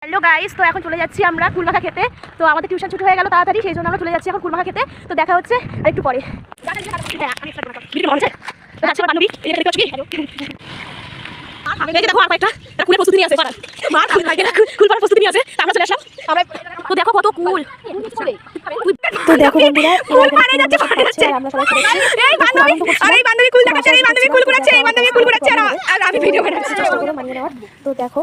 Hello guys, তো এখন চলে যাচ্ছি আমরা কুলমাখা খেতে। তো আমাদের টিউশন ছুটি হয়ে গেল তাড়াতাড়ি, সেই জন্য আমরা চলে যাচ্ছি এখন কুলমাখা খেতে। তো দেখা হচ্ছে আরেকটু পরে। তো দেখো কত কুল। তো দেখো বন্ধুরা, আমরা সবাই মানিয়ে নেওয়ার। তো দেখো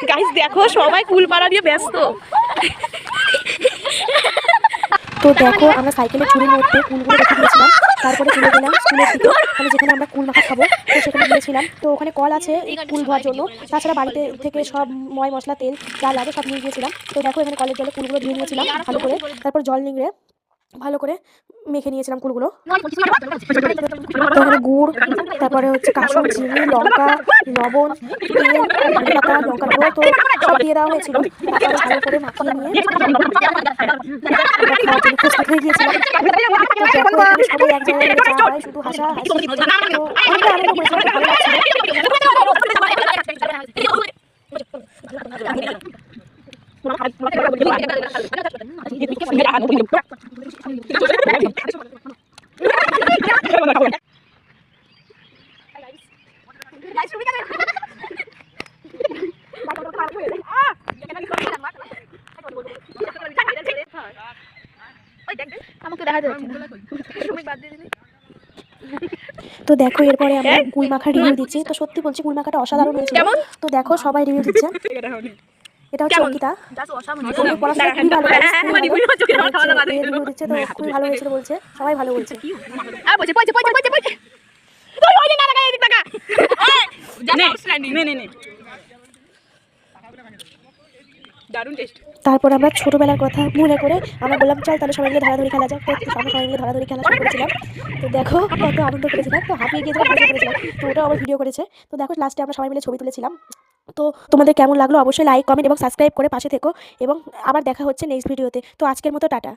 গাইস, দেখো সবাই কুল পাড়া দিয়ে ব্যস্ত। তো দেখো আমরা সাইকেলে ঝুড়ির মধ্যে কুলগুলো রেখে দিয়েছিলাম, তারপরে চলে গেলাম স্কুলের দিকে, মানে যেখানে আমরা কুল মাখা খাবো। তো সেখানে গিয়েছিলাম। তো ওখানে কল আছে কুল ধোয়ার জন্য, তাছাড়া বাড়িতে থেকে সব ময় মশলা তেল যা লাগে সব নিয়ে গিয়েছিলাম। তো দেখো এখানে কলের জলে কুলগুলো ধুয়ে নিয়েছিলাম ভালো করে, তারপর জল নিংড়ে ভালো করে মেখে নিয়েছিলাম কুলগুলো। তো ওখানে গুড়, তারপরে হচ্ছে কাসুর, চিনি, লঙ্কা, লবণ, তেল, পাতা, লঙ্কার গুঁড়ো তো সব দিয়ে দেওয়া হয়েছিল। তারপরে ভালো করে মাখিয়ে নিয়ে খাওয়ার জন্য প্রস্তুত হয়ে গিয়েছিলাম। সবাই এক জায়গায় চা হয়, শুধু হাসা হাসি। তো অনেকটা আনন্দ করেছিলাম, ভালো লাগছিল। তো দেখো এরপরে আমরা কুল মাখার রিভিউ দিচ্ছি। তো সত্যি বলছি কুল মাখাটা অসাধারণ হয়েছিল। তো দেখো সবাই রিভিউ দিচ্ছে। এটা হচ্ছে অঙ্কিতা, পড়াশোনা খুবই ভালো রিভিউ দিচ্ছে। তো খুবই ভালো হয়েছিল বলছে, সবাই ভালো বলছে। তারপর আমরা ছোটবেলার কথা মনে করে আমরা বললাম চল তাহলে সবাই মিলে ধরাধরি খেলা যাক। তো আমরা সবাই মিলে ধরাধরি খেলা শুরু করেছিলাম। তো দেখো কত আনন্দ করেছিলাম, তো হাঁপিয়ে গিয়েছিলাম, মজা করেছিলাম। তো ওটাও আবার ভিডিও করেছে। তো দেখো লাস্টে আমরা সবাই মিলে ছবি তুলেছিলাম। তো তোমাদের কেমন লাগলো অবশ্যই লাইক, কমেন্ট এবং সাবস্ক্রাইব করে পাশে থেকো, এবং আবার দেখা হচ্ছে নেক্সট ভিডিওতে। তো আজকের মতো টাটা।